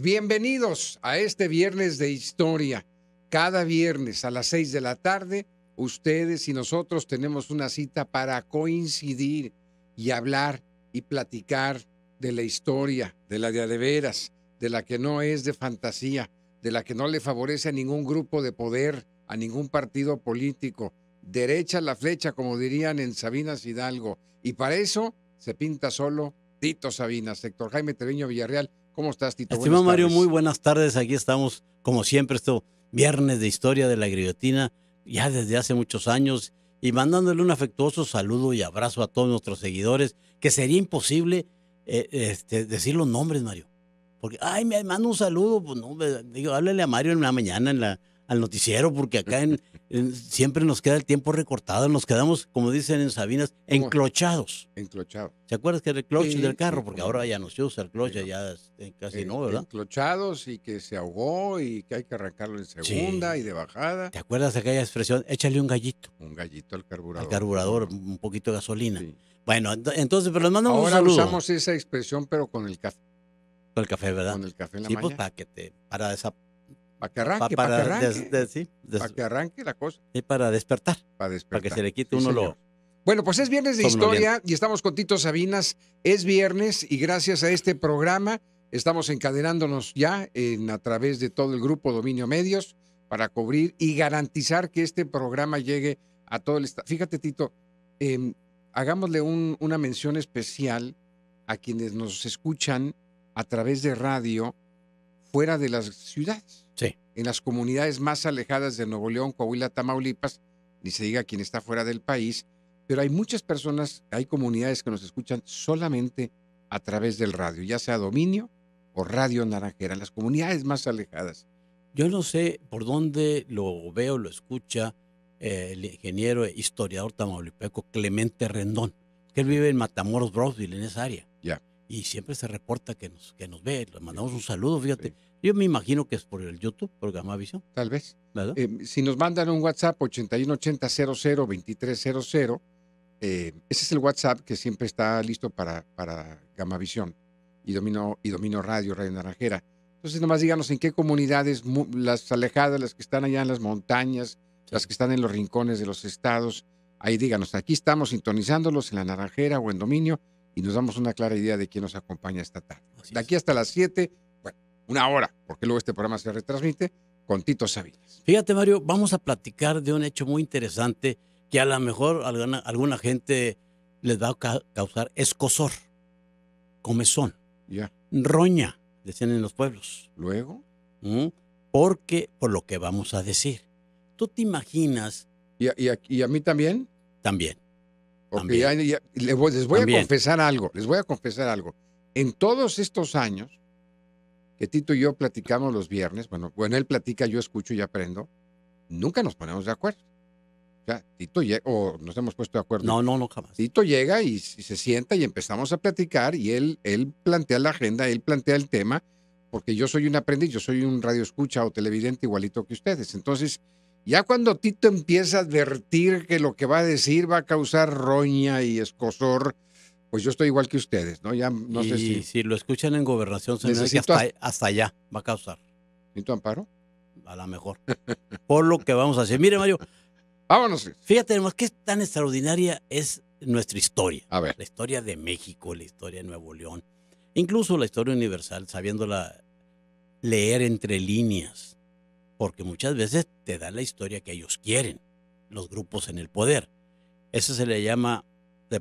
Bienvenidos a este viernes de historia. Cada viernes a las 6 de la tarde, ustedes y nosotros tenemos una cita para coincidir y hablar y platicar de la historia, de la de a de veras, de la que no es de fantasía, de la que no le favorece a ningún grupo de poder, a ningún partido político. Derecha la flecha, como dirían en Sabinas Hidalgo. Y para eso se pinta solo Tito Sabinas. Héctor Jaime Treviño Villarreal. ¿Cómo estás, Tito? Estimado Buenas Mario, muy tardes. buenas tardes. Aquí estamos, como siempre, viernes de historia de la guillotina, ya desde hace muchos años, y mandándole un afectuoso saludo y abrazo a todos nuestros seguidores, que sería imposible decir los nombres, Mario. Porque, ay, me manda un saludo, pues no, digo, háblale a Mario en la mañana, al noticiero, porque acá siempre nos queda el tiempo recortado, nos quedamos, como dicen en Sabinas, ¿Cómo? enclochados. Enclochado. ¿Se acuerdas que era el clutch del Sí, carro? sí, Porque cómo ahora no. ya no se usa el clutch, Sí, no. ya casi no, ¿verdad? Enclochados y que se ahogó y que hay que arrancarlo en segunda Sí. y de bajada. ¿Te acuerdas de aquella expresión? Échale un gallito Un gallito al al carburador, cómo carburador, no. un poquito de gasolina. Sí. Bueno, entonces, pero les mandamos un Ahora saludo usamos esa expresión, pero con el café. con el café, ¿verdad? Con el café en la Sí, pues mañana. para Para que arranque. sí, Para que arranque la cosa. sí, para despertar, Para para que despertar. se le quite Sí, uno señor. lo Bueno, pues es viernes de somnoliento. historia y estamos con Tito Sabinas. Es viernes y gracias a este programa estamos encadenándonos ya a través de todo el grupo Dominio Medios para cubrir y garantizar que este programa llegue a todo el estado. Fíjate, Tito, eh, hagámosle una mención especial a quienes nos escuchan a través de radio fuera de las ciudades, Sí. en las comunidades más alejadas de Nuevo León, Coahuila, Tamaulipas, ni se diga quien está fuera del país, pero hay muchas personas, hay comunidades que nos escuchan solamente a través del radio, ya sea Dominio o Radio Naranjera, en las comunidades más alejadas. Yo no sé por dónde lo veo, lo escucha el ingeniero e historiador tamaulipeco Clemente Rendón, que él vive en Matamoros, Brownsville, en esa área. Ya. Y siempre se reporta que nos ve, le mandamos un saludo, fíjate. Sí. Yo me imagino que es por el YouTube, por Gamavisión, Tal vez. ¿verdad? Si nos mandan un WhatsApp 8180002300, ese es el WhatsApp que siempre está listo para Gamavisión y Domino Radio Naranjera. Entonces, nomás díganos en qué comunidades, las alejadas, las que están allá en las montañas, Sí. las que están en los rincones de los estados, ahí díganos, aquí estamos sintonizándolos en la Naranjera o en Dominio y nos damos una clara idea de quién nos acompaña esta tarde. Así De es. aquí hasta las 7, bueno, una hora, porque luego este programa se retransmite con Tito Sabinas. Fíjate, Mario, vamos a platicar de un hecho muy interesante que a lo mejor alguna gente les va a causar escozor, comezón, Ya. roña, decían en los pueblos. Luego. Porque, por lo que vamos a decir, tú te imaginas ¿Y a mí también? también. Porque les voy a confesar algo, En todos estos años que Tito y yo platicamos los viernes, bueno, él platica, yo escucho y aprendo, nunca nos ponemos de acuerdo. O sea, Tito llega, o nos hemos puesto de acuerdo. No, jamás. Tito llega y se sienta y empezamos a platicar y él plantea la agenda, él plantea el tema, porque yo soy un aprendiz, yo soy un radioescucha o televidente igualito que ustedes. Entonces, ya cuando Tito empieza a advertir que lo que va a decir va a causar roña y escozor, pues yo estoy igual que ustedes, ¿no? Ya no sé si lo escuchan en Gobernación, se me hace que necesito hasta allá va a causar. ¿Necesito amparo? A lo mejor. Por lo que vamos a hacer. Mire, Mario, vámonos. fíjate además qué tan extraordinaria es nuestra historia. A ver. La historia de México, la historia de Nuevo León, incluso la historia universal, sabiéndola leer entre líneas, porque muchas veces te da la historia que ellos quieren, los grupos en el poder. Eso se le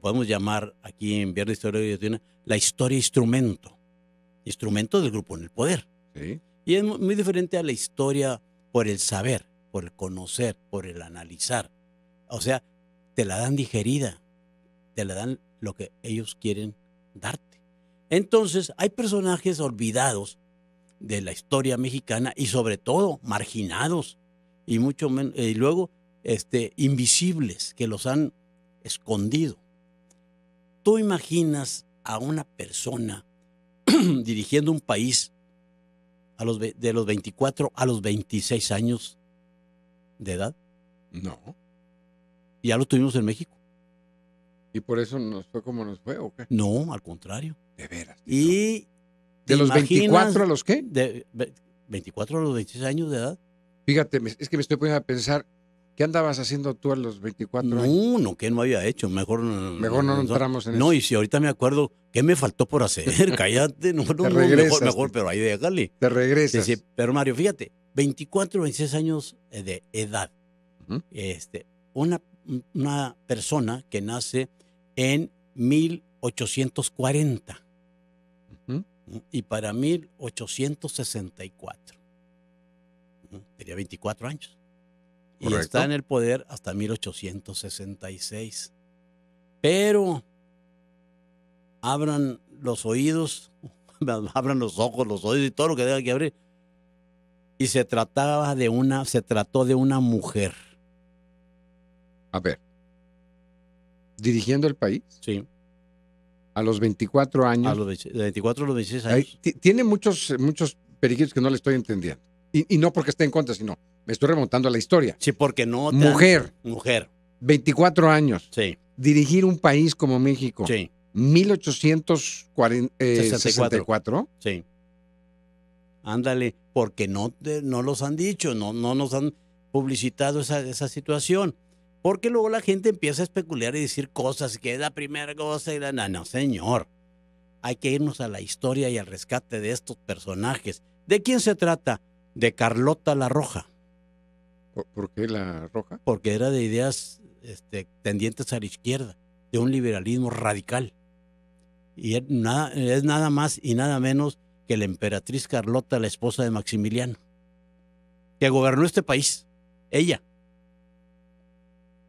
podemos llamar aquí en Viernes de Historia de Guillotina, la historia instrumento del grupo en el poder. Sí. Y es muy diferente a la historia por el saber, por el conocer, por el analizar. O sea, te la dan digerida, te la dan lo que ellos quieren darte. Entonces, hay personajes olvidados de la historia mexicana y sobre todo marginados y mucho menos, y luego invisibles, que los han escondido. ¿Tú imaginas a una persona dirigiendo un país de los 24 a los 26 años de edad? No. Ya lo tuvimos en México. ¿Y por eso nos fue como nos fue o qué? No, al contrario. De veras. Y ¿De los imaginas 24 a los qué? De 24 a los 26 años de edad. Fíjate, es que me estoy poniendo a pensar, ¿qué andabas haciendo tú a los 24 años? No, que no había hecho. Mejor no entramos en no, eso. y si ahorita me acuerdo, ¿qué me faltó por hacer? Cállate, no, regresas, mejor, pero ahí déjale. Te regresas. Sí, pero Mario, fíjate, 24, 26 años de edad. Ujú. Una persona que nace en 1840 Ujú. y para 1864. Tenía 24 años. Y Correcto. está en el poder hasta 1866. Pero abran los oídos, abran los ojos, los oídos y todo lo que tenga que abrir. Y se trató de una mujer. A ver, dirigiendo el país Sí. a los 24 años. De 24 a los 26 años. Tiene muchos periquitos que no le estoy entendiendo. Y no porque esté en contra, sino me estoy remontando a la historia. Sí, porque no. Mujer. 24 años. Sí. Dirigir un país como México. Sí. 1864. Sí. Ándale, porque no los han dicho, no nos han publicitado esa situación. Porque luego la gente empieza a especular y decir cosas, que es la primera cosa. No, señor. Hay que irnos a la historia y al rescate de estos personajes. ¿De quién se trata? De Carlota la Roja. ¿Por qué la roja? Porque era de ideas tendientes a la izquierda, de un liberalismo radical. Y es nada más y nada menos que la emperatriz Carlota, la esposa de Maximiliano, que gobernó este país. Ella.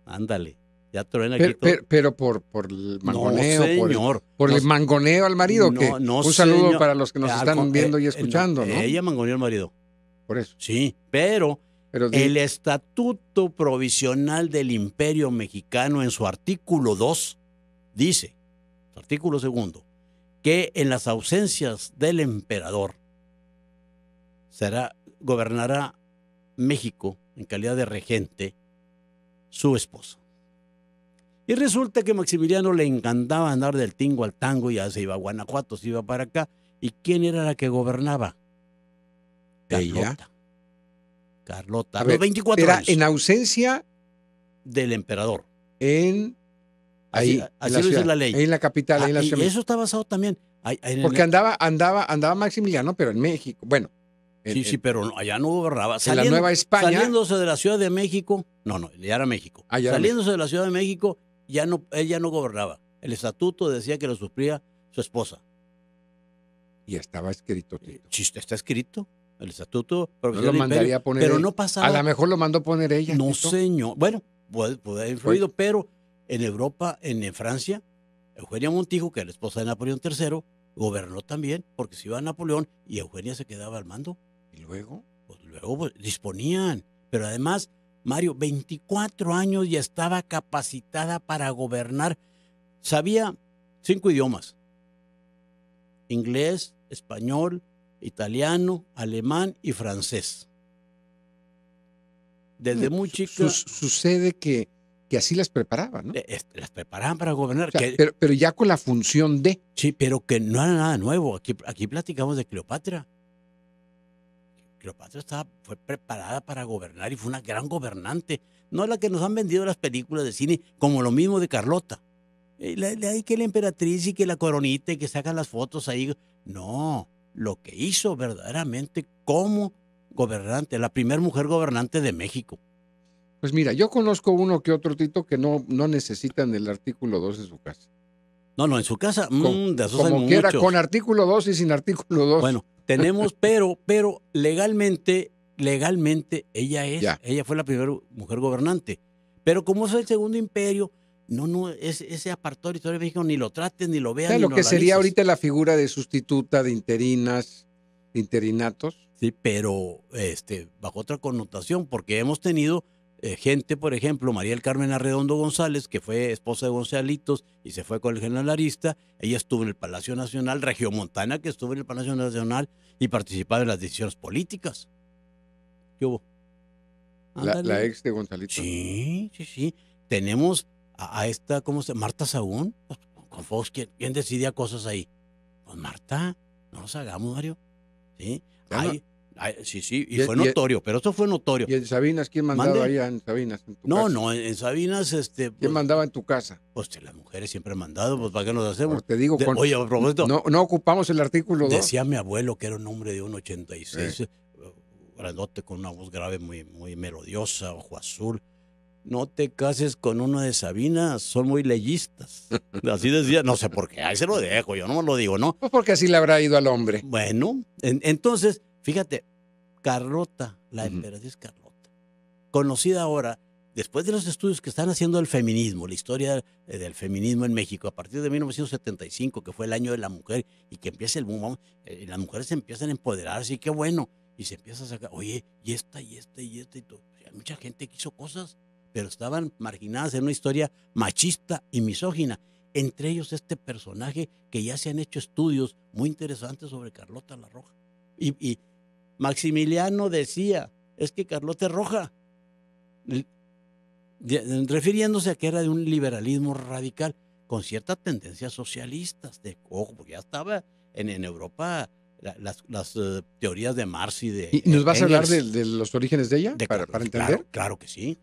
Ándale. Ya truena aquí todo. Pero por el mangoneo. No, señor. Por el mangoneo al marido. Un saludo señor. Para los que nos están viendo y escuchando, ¿no? Ella mangoneó al marido. Por eso. Sí, pero el Estatuto Provisional del Imperio Mexicano en su artículo 2 dice, su artículo 2, que en las ausencias del emperador gobernará México en calidad de regente su esposa. Y resulta que a Maximiliano le encantaba andar del tingo al tango, ya se iba a Guanajuato, se iba para acá. ¿Y quién era la que gobernaba? Ella. Carlota, a a ver, los 24 era años. En ausencia del emperador. Así lo dice la ley. En la capital, ahí en la y ciudad. eso está basado también. Porque andaba Maximiliano, pero en México. Bueno. Sí, pero allá no gobernaba. En la Nueva España. Saliéndose de la Ciudad de México, ya era México. Saliéndose de la Ciudad de México, él ya no gobernaba. El estatuto decía que lo suplía su esposa. Y estaba escrito, Tito. Sí, está escrito. El estatuto no lo mandaría a poner pero no pasaba. A lo mejor lo mandó poner ella. No, Tito. señor. Bueno, puede haber influido, pero en Europa, en Francia, Eugenia Montijo, que era la esposa de Napoleón III, gobernó también, porque se iba a Napoleón y Eugenia se quedaba al mando. ¿Y luego? Pues disponían. Pero además, Mario, 24 años y estaba capacitada para gobernar. Sabía 5 idiomas. Inglés, español, italiano, alemán y francés. Desde muy chica. Sucede que así las preparaban, ¿no? Las preparaban para gobernar. O sea, pero ya con la función de. Sí, pero que no era nada nuevo. Aquí platicamos de Cleopatra. Cleopatra fue preparada para gobernar y fue una gran gobernante. No la que nos han vendido las películas de cine, como lo mismo de Carlota. Ahí que la emperatriz y que la coronita y que sacan las fotos ahí. No, lo que hizo verdaderamente como gobernante, la primera mujer gobernante de México. Pues mira, yo conozco uno que otro, Tito, que no necesitan el artículo 2 en su casa. No, en su casa, de esos como hay quiera, muchos. Con artículo 2 y sin artículo 2. Bueno, tenemos, pero legalmente ella fue la primera mujer gobernante. Pero como es el Segundo Imperio, ese apartado de historia de México ni lo traten, ni lo vean, o sea, ni lo lo que sería analices. ahorita la figura de sustituta, de interinas, de interinatos. Sí, pero bajo otra connotación, porque hemos tenido gente, por ejemplo, María del Carmen Arredondo González, que fue esposa de Gonzalitos y se fue con el general Arista. Ella estuvo en el Palacio Nacional, Regiomontana, que estuvo en el Palacio Nacional y participaba en las decisiones políticas. ¿Qué hubo? La ex de Gonzalitos. Sí. Tenemos a esta, ¿cómo se llama? Marta Sagún. Con Fox, ¿quién decidía cosas ahí? Pues Marta. No nos hagamos, Mario. ¿Sí? Ya no. Sí, y fue notorio, pero esto fue notorio. ¿Y en Sabinas quién mandaba? ¿Mande? Allá en Sabinas, en tu No, casa? no, en Sabinas, ¿Quién pues, mandaba en tu casa? pues las mujeres siempre han mandado, pues ¿para qué nos hacemos? Te digo, Oye, a propósito, no ocupamos el artículo 2. decía mi abuelo que era un hombre de 1,86, grandote, con una voz grave muy, muy melodiosa, ojo azul. No te cases con uno de Sabinas, son muy leyistas. Así decía, no sé por qué, ahí se lo dejo, yo no me lo digo, ¿no? Pues porque así le habrá ido al hombre. Bueno, entonces, fíjate, Carlota, la emperatriz Carlota, conocida ahora, después de los estudios que están haciendo del feminismo, la historia del feminismo en México, a partir de 1975, que fue el año de la mujer, y que empieza el boom, las mujeres se empiezan a empoderarse, y qué bueno, y se empieza a sacar, oye, y esta, y todo. Hay mucha gente que hizo cosas, pero estaban marginadas en una historia machista y misógina. Entre ellos este personaje que ya se han hecho estudios muy interesantes sobre Carlota la Roja. Y Maximiliano decía, es que Carlota es roja, refiriéndose a que era de un liberalismo radical con ciertas tendencias socialistas. Ojo, porque ya estaba en Europa las teorías de Marx y de ¿Y nos vas a hablar Engels. de los orígenes de ella para entender? Claro que sí.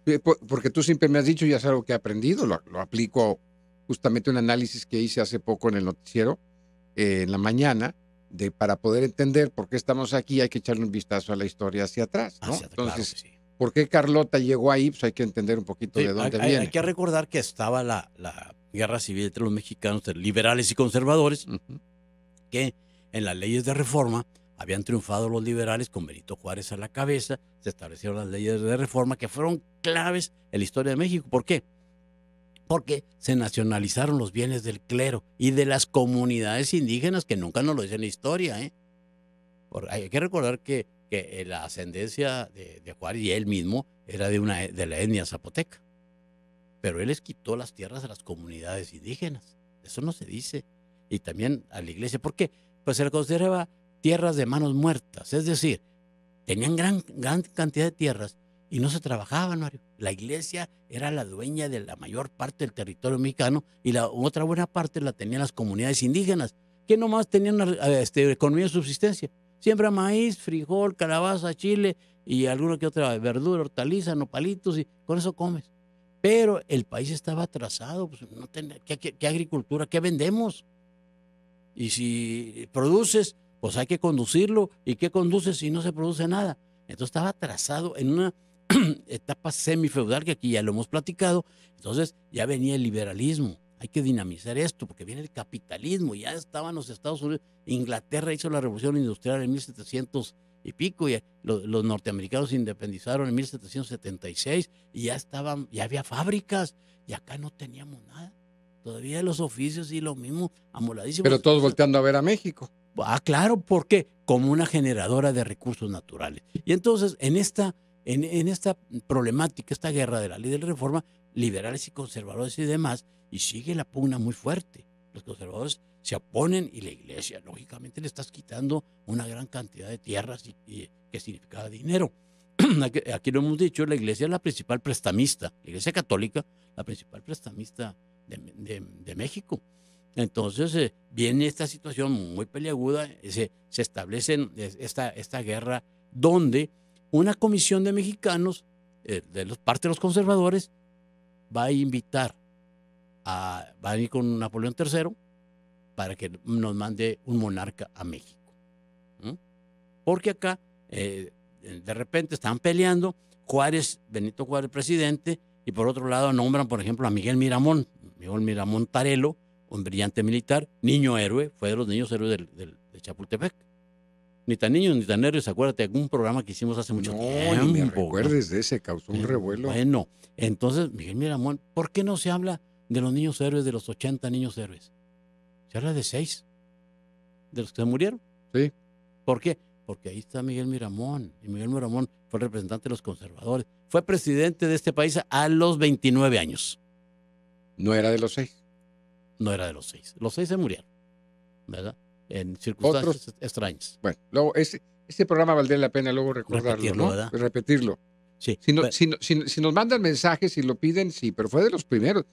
Porque tú siempre me has dicho, y es algo que he aprendido, lo aplico justamente un análisis que hice hace poco en el noticiero, en la mañana, para poder entender por qué estamos aquí hay que echarle un vistazo a la historia hacia atrás, ¿no? Entonces, claro que sí. ¿Por qué Carlota llegó ahí? Pues hay que entender un poquito de dónde viene. Hay que recordar que estaba la guerra civil entre los mexicanos, liberales y conservadores, que en las leyes de reforma habían triunfado los liberales con Benito Juárez a la cabeza. Se establecieron las leyes de reforma que fueron claves en la historia de México. ¿Por qué? Porque se nacionalizaron los bienes del clero y de las comunidades indígenas, que nunca nos lo dice en la historia, ¿eh? Hay que recordar que la ascendencia de Juárez y él mismo era de la etnia zapoteca. Pero él les quitó las tierras a las comunidades indígenas. Eso no se dice. Y también a la iglesia. ¿Por qué? Pues se le consideraba tierras de manos muertas. Es decir, tenían gran cantidad de tierras y no se trabajaban, Mario. La iglesia era la dueña de la mayor parte del territorio mexicano y la otra buena parte la tenían las comunidades indígenas, que nomás tenían economía de subsistencia. Siembra maíz, frijol, calabaza, chile y alguna que otra verdura, hortaliza, nopalitos, y con eso comes. Pero el país estaba atrasado, pues no tenía, ¿qué agricultura? ¿Qué vendemos? Y si produces, pues hay que conducirlo. ¿Y qué conduces si no se produce nada? Entonces estaba atrasado en una etapa semifeudal, que aquí ya lo hemos platicado. Entonces ya venía el liberalismo. Hay que dinamizar esto porque viene el capitalismo. Ya estaban los Estados Unidos. Inglaterra hizo la revolución industrial en 1700 y pico, y los norteamericanos se independizaron en 1776 y ya había fábricas, y acá no teníamos nada. Todavía los oficios y lo mismo, amoladísimos. Pero todos volteando a ver a México. Claro, porque como una generadora de recursos naturales. Y entonces, en esta problemática, esta guerra de la ley de la reforma, liberales y conservadores y demás, y sigue la pugna muy fuerte. Los conservadores se oponen y la iglesia, lógicamente, le estás quitando una gran cantidad de tierras y que significaba dinero. Aquí lo hemos dicho, la iglesia es la principal prestamista, la iglesia católica, la principal prestamista de México. Entonces viene esta situación muy peliaguda, se establece esta guerra donde una comisión de mexicanos, parte de los conservadores, va a invitar va a ir con Napoleón III para que nos mande un monarca a México. Porque acá de repente están peleando Benito Juárez presidente, y por otro lado nombran, por ejemplo, a Miguel Miramón Tarelo, un brillante militar, niño héroe, fue de los niños héroes de Chapultepec. Ni tan niños ni tan héroes, acuérdate de algún programa que hicimos hace mucho tiempo. Ni me recuerdes de ese, causó un revuelo. Bueno, entonces Miguel Miramón, ¿por qué no se habla de los niños héroes, de los 80 niños héroes? Se habla de 6, de los que se murieron. Sí. ¿Por qué? Porque ahí está Miguel Miramón, y Miguel Miramón fue el representante de los conservadores. Fue presidente de este país a los 29 años. No era de los 6. No era de los 6. Los 6 se murieron, ¿verdad? En circunstancias extrañas. Bueno, luego este programa valdría la pena luego recordarlo, repetirlo, ¿no? ¿verdad? Repetirlo. Sí. Si nos mandan mensajes y lo piden, sí, pero fue de los primeros.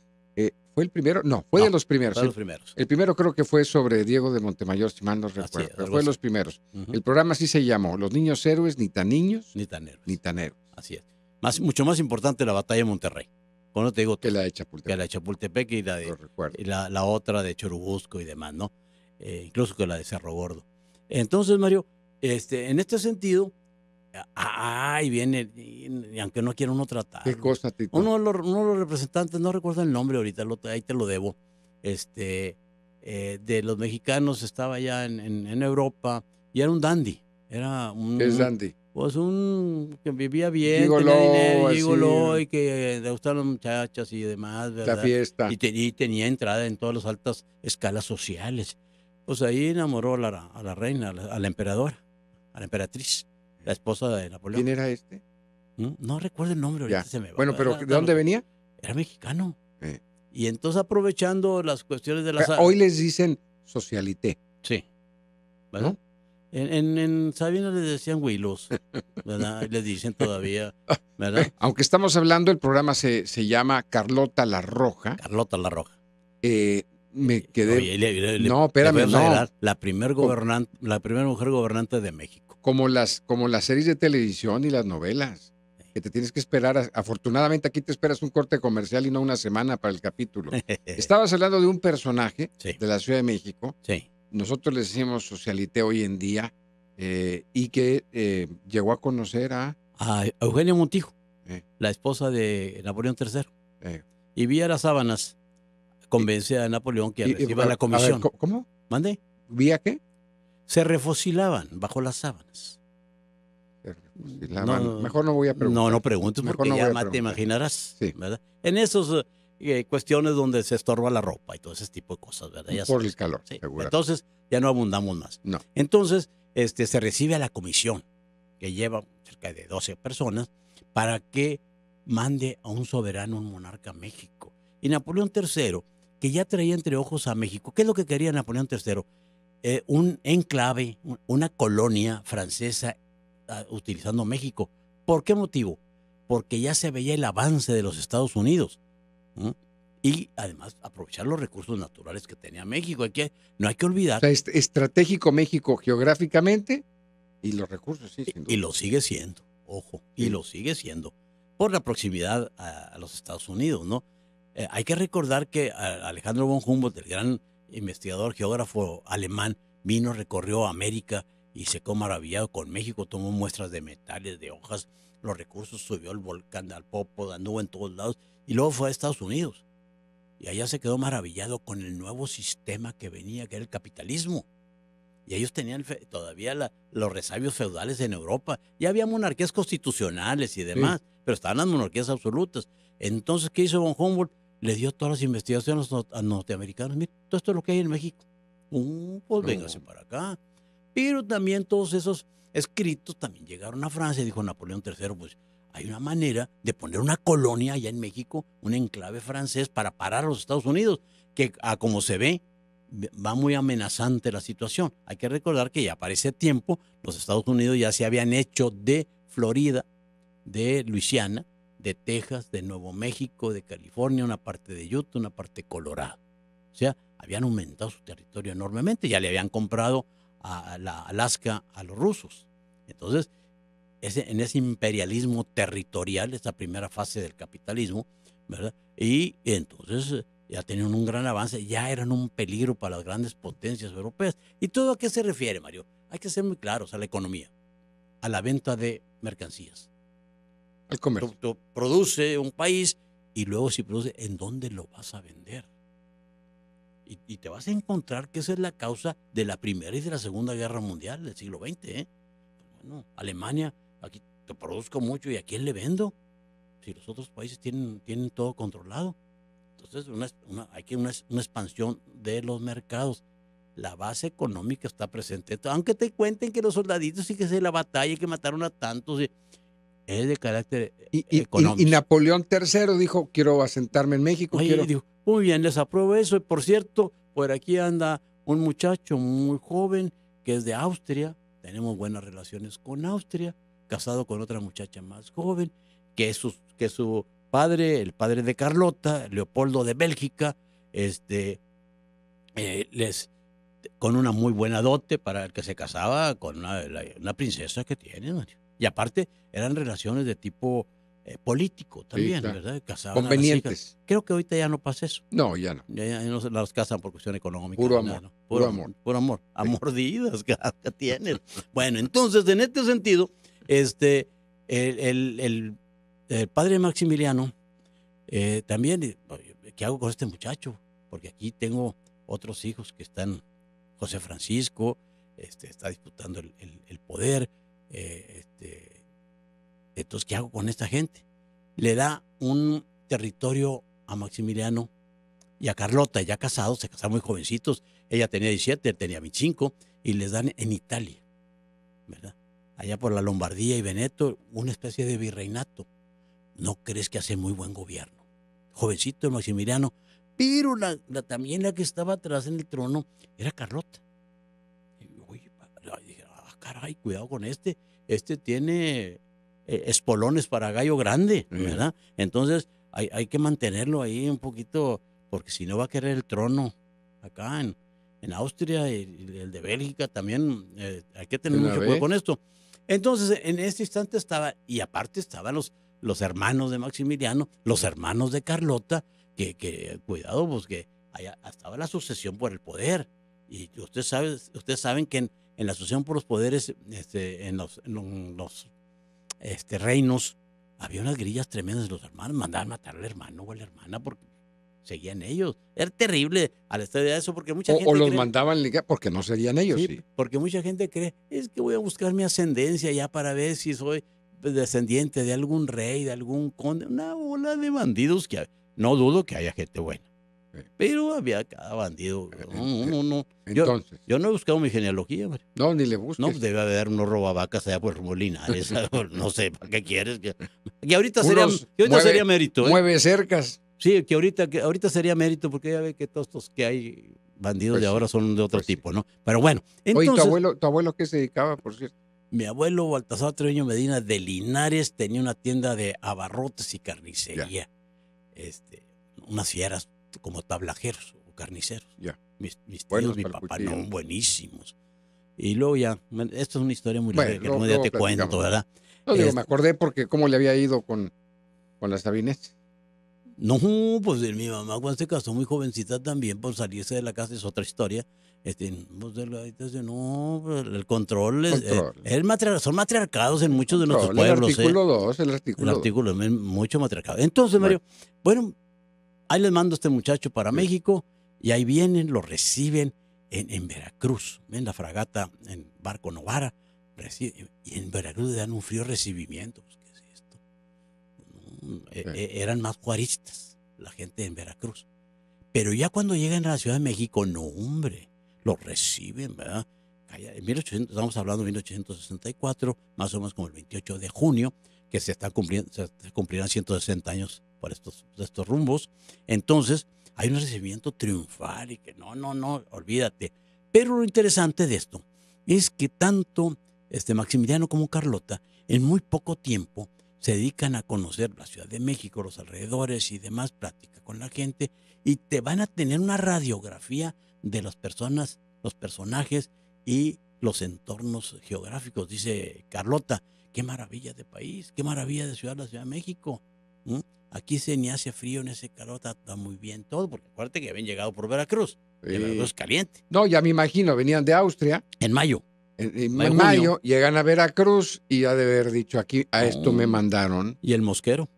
¿Fue el primero? No, fue de los primeros. Fue de los primeros. El primero creo que fue sobre Diego de Montemayor, si mal no recuerdo, pero fue de los primeros. El programa así se llamó, Los Niños Héroes, ni tan niños, ni tan héroes. Ni tan héroes. Así es. Mucho más importante la batalla de Monterrey. Cuando te digo que la de Chapultepec. Que la de Chapultepec y la otra de Churubusco y demás, ¿no? Incluso que la de Cerro Gordo. Entonces, Mario, en este sentido, ahí viene, y aunque no quiera uno tratar. ¿Qué cosa, Tito? Uno de los representantes, no recuerdo el nombre ahorita, ahí te lo debo, de los mexicanos estaba ya en Europa y era un dandy. Era un, ¿Qué es dandy? Pues que vivía bien, gigoló, tenía dinero, así, gigoló, y que le gustaban las muchachas y demás, ¿verdad? La fiesta. Y tenía entrada en todas las altas escalas sociales. Pues ahí enamoró a la reina, a la emperadora, a la emperatriz, la esposa de Napoleón. ¿Quién era este? No recuerdo el nombre, ahorita se me va. Bueno, pero ¿de dónde venía? Era mexicano. Y entonces aprovechando las cuestiones de las... Hoy les dicen socialité. Sí. ¿Verdad? ¿No? En Sabina les decían huilos, ¿verdad? Y les dicen todavía, ¿verdad? Aunque estamos hablando, el programa se llama Carlota la Roja. Carlota la Roja. Me quedé... Oye, no, espérame, no. La primera mujer gobernante de México. Como las series de televisión y las novelas, que te tienes que esperar. Afortunadamente aquí te esperas un corte comercial y no una semana para el capítulo. Estabas hablando de un personaje de la Ciudad de México. Sí. Nosotros le decimos socialité hoy en día, y que llegó a conocer a Eugenia Montijo, la esposa de Napoleón III. Y vía las sábanas, convence a Napoleón que reciba la comisión. A ver, ¿cómo? ¿Mande? ¿Vía qué? Se refocilaban bajo las sábanas. Mejor no voy a preguntar. No preguntes porque ya te imaginarás, sí. ¿verdad? En esas cuestiones donde se estorba la ropa y todo ese tipo de cosas, ¿verdad? Ya por sabes. El calor, sí. seguro. Entonces ya no abundamos más. No. Entonces se recibe a la comisión, que lleva cerca de 12 personas, para que mande a un soberano, un monarca a México. Y Napoleón III, que ya traía entre ojos a México, ¿qué es lo que quería Napoleón III? Un enclave, una colonia francesa utilizando México. ¿Por qué motivo? Porque ya se veía el avance de los Estados Unidos. Y además aprovechar los recursos naturales que tenía México. No hay que olvidar. O sea, estratégico México geográficamente y los recursos, sí, sin duda. Y lo sigue siendo, ojo, sí. Y lo sigue siendo por la proximidad a los Estados Unidos, ¿no? Hay que recordar que Alejandro von Humboldt, el gran investigador, geógrafo alemán, vino, recorrió América y se quedó maravillado con México, tomó muestras de metales, de hojas, los recursos, subió el volcán al Popo, anduvo en todos lados y luego fue a Estados Unidos. Y allá se quedó maravillado con el nuevo sistema que venía, que era el capitalismo. Y ellos tenían todavía los resabios feudales en Europa. Ya había monarquías constitucionales y demás, pero estaban las monarquías absolutas. Entonces, ¿qué hizo von Humboldt? Le dio todas las investigaciones a norteamericanos. Mira, todo esto es lo que hay en México. Pues véngase para acá. Pero también todos esos escritos también llegaron a Francia. Dijo Napoleón III, pues hay una manera de poner una colonia allá en México, un enclave francés para parar a los Estados Unidos, que como se ve, va muy amenazante la situación. Hay que recordar que ya para ese tiempo los Estados Unidos ya se habían hecho de Florida, de Luisiana, de Texas, de Nuevo México, de California, una parte de Utah, una parte de Colorado. O sea, habían aumentado su territorio enormemente, ya le habían comprado a la Alaska a los rusos. Entonces, en ese imperialismo territorial, esa primera fase del capitalismo, ¿verdad? Y entonces ya tenían un gran avance, ya eran un peligro para las grandes potencias europeas. ¿Y todo a qué se refiere, Mario? Hay que ser muy claros: a la economía, a la venta de mercancías. Al comercio. Tú produce un país y luego si produce, ¿en dónde lo vas a vender? Y te vas a encontrar que esa es la causa de la Primera y de la Segunda Guerra Mundial del siglo XX. Bueno, Alemania, aquí te produzco mucho, ¿y a quién le vendo? Si los otros países tienen todo controlado. Entonces hay que una expansión de los mercados. La base económica está presente. Aunque te cuenten que los soldaditos y que se la batalla y que mataron a tantos, es de carácter económico. Y Napoleón III dijo, quiero asentarme en México. Dijo, muy bien, les apruebo eso. Y por cierto, por aquí anda un muchacho muy joven que es de Austria. Tenemos buenas relaciones con Austria, casado con otra muchacha más joven, que su padre, el padre de Carlota, Leopoldo de Bélgica, con una muy buena dote para el que se casaba con una princesa que tiene, Mario. Y aparte, eran relaciones de tipo político también, claro. ¿verdad? Casaban Convenientes. a las hijas. Creo que ahorita ya no pasa eso. No, ya no. Ya no se las casan por cuestión económica. Puro nada, amor, ¿no? puro amor. Puro amor. A mordidas que tienes. Bueno, entonces, en este sentido, el padre Maximiliano también, ¿qué hago con este muchacho? Porque aquí tengo otros hijos que están, José Francisco, está disputando el poder, entonces, ¿qué hago con esta gente? Le da un territorio a Maximiliano y a Carlota, ya casados, se casaron muy jovencitos, ella tenía 17, él tenía 25, y les dan en Italia, ¿verdad? Allá por la Lombardía y Veneto, una especie de virreinato. ¿No crees que hace muy buen gobierno? Jovencito el Maximiliano, pero también la que estaba atrás en el trono era Carlota. Y, oye, dije, caray, cuidado con este tiene espolones para gallo grande, ¿verdad? Entonces hay que mantenerlo ahí un poquito, porque si no va a querer el trono acá en Austria y el de Bélgica también, hay que tener mucho cuidado con esto. Entonces, en este instante estaba, y aparte estaban los hermanos de Maximiliano, los hermanos de Carlota, que cuidado, pues que estaba la sucesión por el poder. Y ustedes saben que en la sucesión por los poderes, en los reinos, había unas grillas tremendas de los hermanos, mandaban matar al hermano o a la hermana porque seguían ellos. Era terrible al estar de eso, porque mucha gente o los mandaban ligar porque no serían ellos. Sí, porque mucha gente cree, es que voy a buscar mi ascendencia ya para ver si soy descendiente de algún rey, de algún conde, una bola de bandidos que no dudo que haya gente buena. Pero había cada bandido. No. Entonces, yo no he buscado mi genealogía, Mario. No, ni le busques. No, debe haber unos robavacas allá por Molinares. No sé, ¿para qué quieres? Que ahorita sería mérito. Mueve cercas. Sí, que ahorita sería mérito, porque ya ve que todos estos que hay bandidos pues de ahora son de otro tipo, ¿no? Pero bueno, entonces... Oye, ¿tu abuelo qué se dedicaba, por cierto? Mi abuelo, Baltasar Treviño Medina, de Linares, tenía una tienda de abarrotes y carnicería. Unas fieras como tablajeros o carniceros. Ya. Mis tíos, mi papá, no, buenísimos. Y luego ya, esto es una historia muy larga, que algún día te cuento, ¿verdad? No, digo, me acordé porque cómo le había ido con la Sabinés. No, pues mi mamá cuando se casó muy jovencita también, por salirse de la casa es otra historia. No, el control. Son matriarcados en muchos de nuestros pueblos. El artículo 2. Mucho matriarcado. Entonces, Mario, bueno, ahí les mando a este muchacho para México y ahí vienen, lo reciben en Veracruz, en la fragata, en Barco Novara, y en Veracruz le dan un frío recibimiento. Pues, ¿qué es esto? Eran más juaristas la gente en Veracruz. Pero ya cuando llegan a la Ciudad de México, no, hombre, los reciben, ¿verdad? Estamos hablando de 1864, más o menos como el 28 de junio, que se cumplirán 160 años por estos rumbos. Entonces, hay un recibimiento triunfal y que no, olvídate. Pero lo interesante de esto es que tanto Maximiliano como Carlota, en muy poco tiempo, se dedican a conocer la Ciudad de México, los alrededores y demás, plática con la gente, y te van a tener una radiografía de las personas, los personajes y los entornos geográficos. Dice Carlota, qué maravilla de país, qué maravilla de ciudad, la Ciudad de México. Aquí ni hace frío, en ese Carlota está muy bien todo, porque acuérdate que habían llegado por Veracruz. Veracruz es caliente. No, ya me imagino, venían de Austria. En mayo. En mayo llegan a Veracruz y ha de haber dicho aquí, esto me mandaron. ¿Y el mosquero?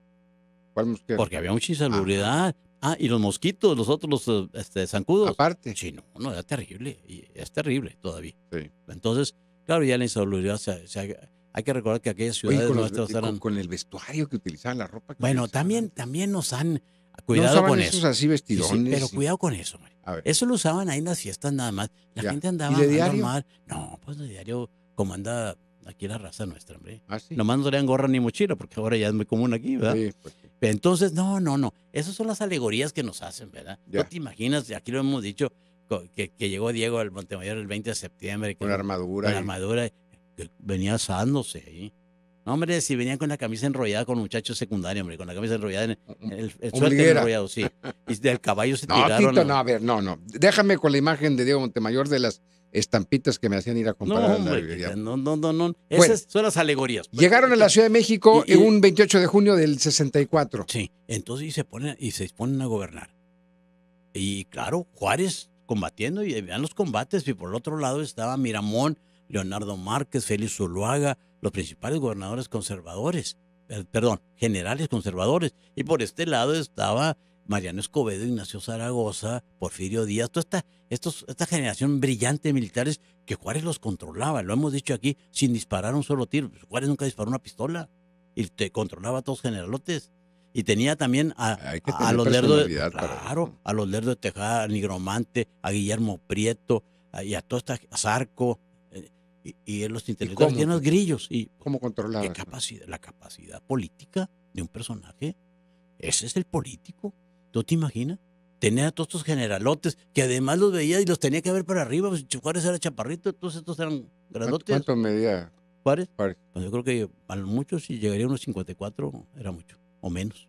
¿Cuál mosquero? Porque había mucha insalubridad. Y los mosquitos, los otros, zancudos. Aparte. Sí, no, era terrible. Y es terrible todavía. Sí. Entonces, claro, ya la insalubridad, hay que recordar que aquellas ciudades nuestras eran... Con el vestuario que utilizaban, la ropa. Bueno, también nos han... Cuidado con eso. Esos así vestidones. Sí, pero cuidado con eso, Mario. Eso lo usaban ahí en las fiestas nada más. La gente andaba... ¿Y de diario? Normal. No, pues de diario, como anda aquí la raza nuestra, hombre. ¿Sí? Nomás no traían gorra ni mochila, porque ahora ya es muy común aquí, ¿verdad? Sí, pues sí. Entonces, no. Esas son las alegorías que nos hacen, ¿verdad? Ya. No te imaginas, aquí lo hemos dicho, que llegó Diego al Montemayor el 20 de septiembre. Con armadura. Que venía asándose ahí. No, hombre, si venían con la camisa enrollada con muchachos secundarios, hombre, con la camisa enrollada el suéter Ombliguera. enrollado, sí. Y del caballo se No, tiraron. Tito, no, a ver, no. Déjame con la imagen de Diego Montemayor de las estampitas que me hacían ir a No, comprar a la hombre, librería. no. Bueno, Esas son las alegorías. Llegaron a la Ciudad de México Y- en un 28 de junio del 64. Sí, entonces y se ponen a gobernar. Y claro, Juárez combatiendo y vean los combates. Y por el otro lado estaba Miramón, Leonardo Márquez, Félix Zuluaga, los principales gobernadores conservadores, generales conservadores. Y por este lado estaba Mariano Escobedo, Ignacio Zaragoza, Porfirio Díaz, toda esta generación brillante de militares que Juárez los controlaba. Lo hemos dicho aquí, sin disparar un solo tiro. Juárez nunca disparó una pistola y te controlaba a todos generalotes. Y tenía también Hay que a tener los Lerdo de, personalidad para claro, eso. a los Lerdo de Tejada, a Nigromante, a Guillermo Prieto, y a toda esta, a Zarco, y los intelectuales cómo? llenos grillos. Y ¿Cómo controlaba? la capacidad política de un personaje, ese es el político. ¿Tú te imaginas? Tenía a todos estos generalotes que además los veía y los tenía que ver para arriba. Pues Juárez era chaparrito, todos estos eran grandotes. ¿Cuánto medía Juárez? Juárez? Pues yo creo que a lo mucho, si llegaría a unos 54, era mucho, o menos.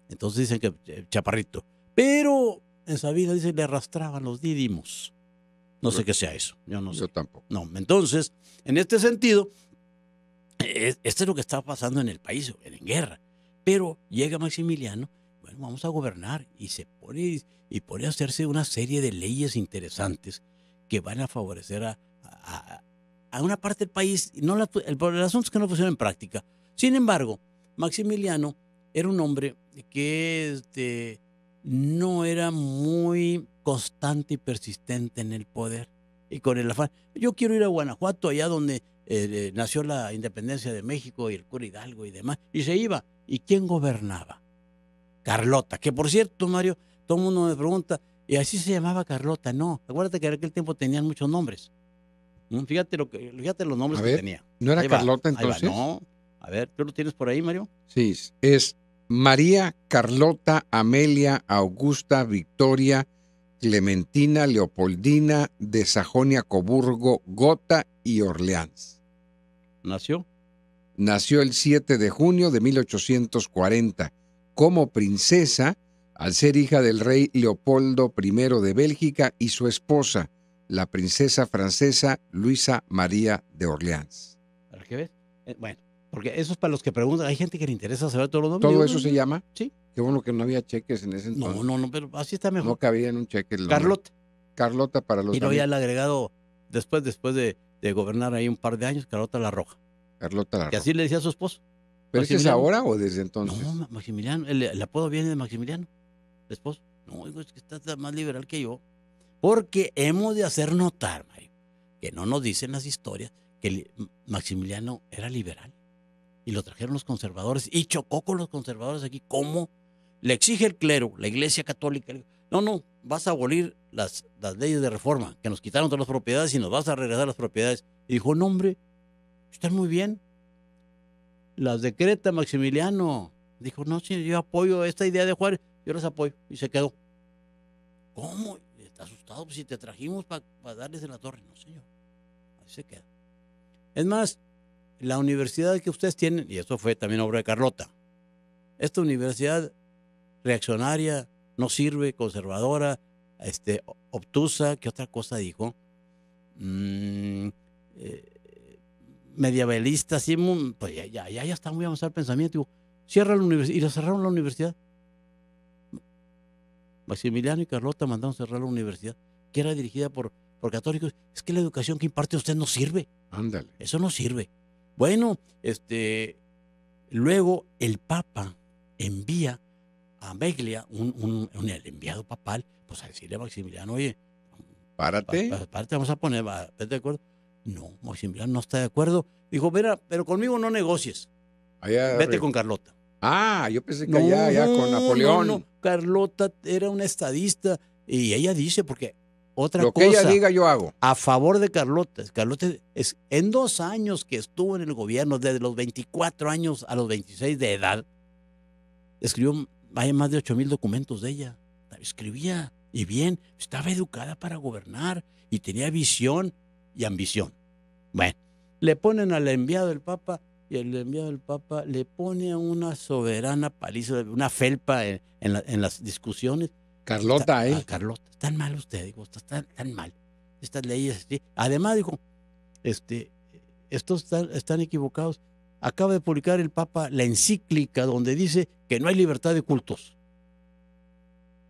Entonces dicen que chaparrito. Pero en esa vida, dice, le arrastraban los dídimos. No sé qué sea eso, yo no sé. Yo tampoco. No, entonces, en este sentido, esto es lo que está pasando en el país, en guerra. Pero llega Maximiliano, bueno, vamos a gobernar, y se pone a hacerse una serie de leyes interesantes que van a favorecer a una parte del país. No el asunto es que no pusieron en práctica. Sin embargo, Maximiliano era un hombre que no era muy constante y persistente en el poder. Y con el afán, yo quiero ir a Guanajuato, allá donde nació la independencia de México y el cura Hidalgo y demás. Y se iba. ¿Y quién gobernaba? Carlota, que por cierto, Mario, todo el mundo me pregunta, ¿y así se llamaba Carlota? No, acuérdate que en aquel tiempo tenían muchos nombres. Fíjate los nombres que tenía. ¿No era Ahí va, Carlota ahí va. entonces? No, a ver, ¿tú lo tienes por ahí, Mario? Sí, es María Carlota Amelia Augusta Victoria Clementina Leopoldina de Sajonia-Coburgo, Gotha y Orleans. ¿Nació? Nació el 7 de junio de 1840 como princesa al ser hija del rey Leopoldo I de Bélgica y su esposa, la princesa francesa Luisa María de Orleans. ¿Para qué ves? Bueno, porque eso es para los que preguntan. Hay gente que le interesa saber todos los nombres. ¿Todo eso se llama? Sí. Qué bueno que no había cheques en ese entonces. No, pero así está mejor. No cabía en un cheque. Carlota. Carlota para los Y luego ya amigos. le ha agregado, después de gobernar ahí un par de años, Carlota la Roja. Carlota la Que Roja. así le decía a su esposo. ¿Pero ese es ahora o desde entonces? No, Maximiliano, el apodo viene de Maximiliano, el esposo. No, digo, es que está más liberal que yo. Porque hemos de hacer notar, Mario, que no nos dicen las historias que Maximiliano era liberal. Y lo trajeron los conservadores y chocó con los conservadores aquí. ¿Cómo? Le exige el clero, la Iglesia Católica. No, vas a abolir las leyes de reforma, que nos quitaron todas las propiedades y nos vas a regresar las propiedades. Y dijo, no, hombre, están muy bien. Las decreta Maximiliano. Dijo, no, sí, yo apoyo esta idea de Juárez, yo las apoyo. Y se quedó. ¿Cómo? ¿Estás asustado? Pues si te trajimos para darles en la torre. No, señor. Así se queda. Es más, la universidad que ustedes tienen, y esto fue también obra de Carlota, esta universidad reaccionaria, no sirve, conservadora, obtusa, ¿qué otra cosa dijo? Medievalista, así, pues ya está muy avanzado el pensamiento. Digo, cierra la universidad, y la cerraron la universidad. Maximiliano y Carlota mandaron cerrar la universidad, que era dirigida por católicos. Es que la educación que imparte usted no sirve. Ándale. Eso no sirve. Bueno, luego el Papa envía a Meglia, el enviado papal, pues a decirle a Maximiliano, oye, párate, vamos a poner, ¿estás de acuerdo? No, Maximiliano no está de acuerdo. Dijo, mira, pero conmigo no negocies. Vete con Carlota. Ah, yo pensé que allá con Napoleón. No, Carlota era una estadista y ella dice, porque otra Lo cosa. que ella diga yo hago. A favor de Carlota. Carlota es en 2 años que estuvo en el gobierno, desde los 24 años a los 26 de edad, escribió hay más de 8,000 documentos de ella. Escribía y bien, estaba educada para gobernar y tenía visión y ambición. Bueno, le ponen al enviado del Papa y el enviado del Papa le pone una soberana paliza, una felpa en las discusiones. Carlota, a él. Carlota, están mal ustedes, digo, están mal. Estas leyes, ¿sí? Además, dijo, estos están equivocados. Acaba de publicar el Papa la encíclica donde dice que no hay libertad de cultos.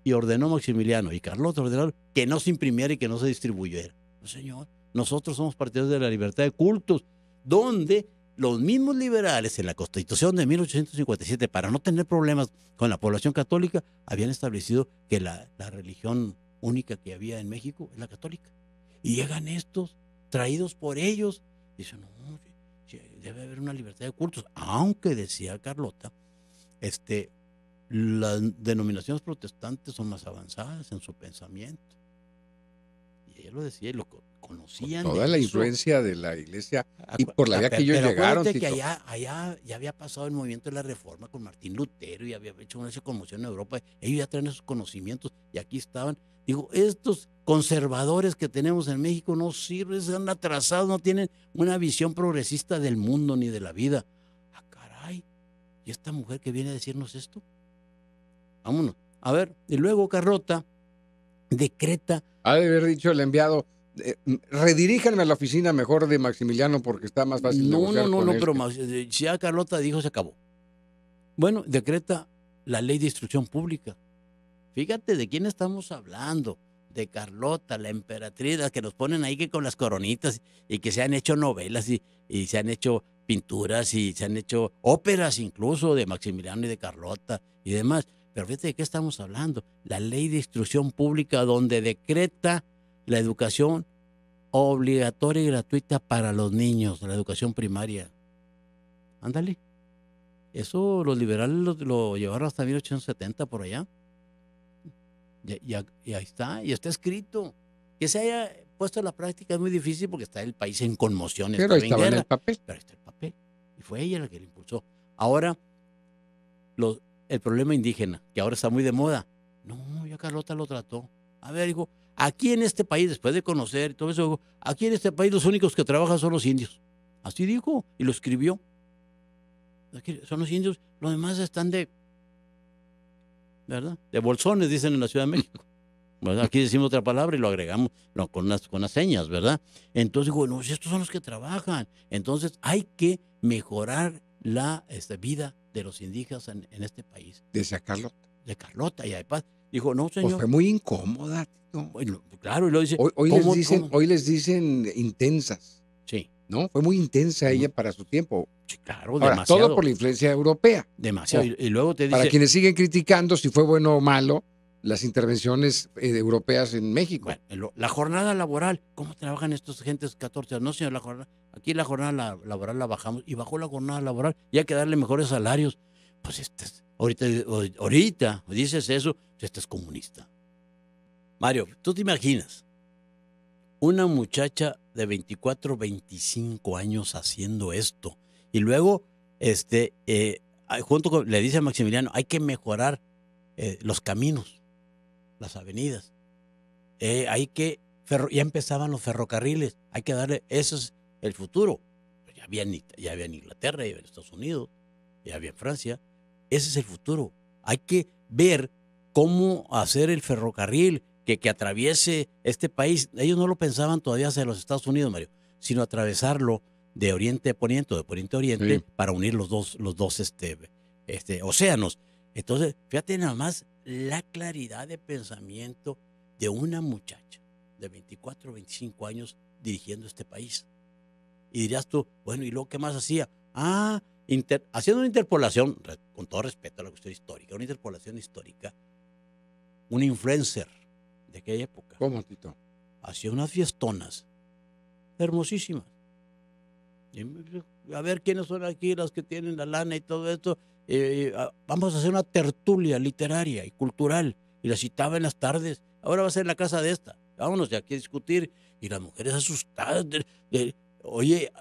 Y ordenó Maximiliano y Carlota ordenaron que no se imprimiera y que no se distribuyera. No, señor, nosotros somos partidarios de la libertad de cultos, donde los mismos liberales en la Constitución de 1857, para no tener problemas con la población católica, habían establecido que la religión única que había en México es la católica. Y llegan estos, traídos por ellos, y dicen, no, debe haber una libertad de cultos. Aunque, decía Carlota, las denominaciones protestantes son más avanzadas en su pensamiento. Y ella lo decía y lo conocían. Toda la influencia de la iglesia y por la vía que ellos llegaron. Que allá ya había pasado el movimiento de la Reforma con Martín Lutero y había hecho una conmoción en Europa. Ellos ya traen esos conocimientos y aquí estaban. Digo, estos conservadores que tenemos en México no sirven, están atrasados, no tienen una visión progresista del mundo ni de la vida. Ah, caray. ¿Y esta mujer que viene a decirnos esto? Vámonos. A ver, y luego Carlota decreta. Ha de haber dicho el enviado, rediríjanme a la oficina mejor de Maximiliano porque está más fácil negociar con él. Pero si ya Carlota dijo, se acabó. Bueno, decreta la ley de instrucción pública. Fíjate de quién estamos hablando. De Carlota, la emperatriz, que nos ponen ahí que con las coronitas y que se han hecho novelas y se han hecho pinturas y se han hecho óperas incluso de Maximiliano y de Carlota y demás. Pero fíjate de qué estamos hablando. La ley de instrucción pública donde decreta la educación obligatoria y gratuita para los niños, la educación primaria. Ándale. Eso los liberales lo llevaron hasta 1870 por allá. Y ahí está, y está escrito. Que se haya puesto a la práctica es muy difícil porque está el país en conmoción. Pero ahí estaba en el papel. Pero ahí está el papel. Y fue ella la que lo impulsó. Ahora, el problema indígena, que ahora está muy de moda. No, ya Carlota lo trató. A ver, dijo, aquí en este país, después de conocer y todo eso, dijo, aquí en este país los únicos que trabajan son los indios. Así dijo, y lo escribió. Aquí son los indios, los demás están ¿verdad? De bolsones, dicen en la Ciudad de México. ¿Verdad? Aquí decimos otra palabra y lo agregamos con unas señas, ¿verdad? Entonces digo, no, estos son los que trabajan. Entonces hay que mejorar la vida de los indígenas en este país. Decía Carlota. De Carlota, y además dijo, no, señor. Pues fue muy incómoda, Tito. Bueno, claro, y lo dice. Hoy les dicen intensas. Sí. ¿No? Fue muy intensa ella para su tiempo. Sí, claro, ahora, demasiado. todo por la influencia europea. Demasiado. Y luego te dice. Para quienes siguen criticando si fue bueno o malo las intervenciones europeas en México. Bueno, la jornada laboral, ¿cómo trabajan estos gentes 14 horas? No, señor, aquí la jornada laboral la bajamos y bajó la jornada laboral y hay que darle mejores salarios. Pues ahorita dices eso, pues este es comunista. Mario, ¿tú te imaginas una muchacha de 24, 25 años haciendo esto? Y luego, junto con, le dice a Maximiliano, hay que mejorar los caminos, las avenidas. Ya empezaban los ferrocarriles, hay que darle, eso es el futuro. Ya había en Inglaterra, ya había en Estados Unidos, ya había en Francia. Ese es el futuro. Hay que ver cómo hacer el ferrocarril que atraviese este país. Ellos no lo pensaban todavía hacia los Estados Unidos, Mario, sino atravesarlo de oriente a poniente o de poniente a oriente, sí, para unir los dos océanos. Entonces, fíjate nada más la claridad de pensamiento de una muchacha de 24 o 25 años dirigiendo este país. Y dirías tú, bueno, ¿y luego qué más hacía? Haciendo una interpolación, con todo respeto a la cuestión histórica, una interpolación histórica, un influencer de aquella época. ¿Cómo, Tito? Hacía unas fiestonas hermosísimas. A ver quiénes son aquí las que tienen la lana y todo esto. Vamos a hacer una tertulia literaria y cultural. Y la citaba en las tardes. Ahora va a ser en la casa de esta. Vámonos de aquí a discutir. Y las mujeres asustadas. Oye,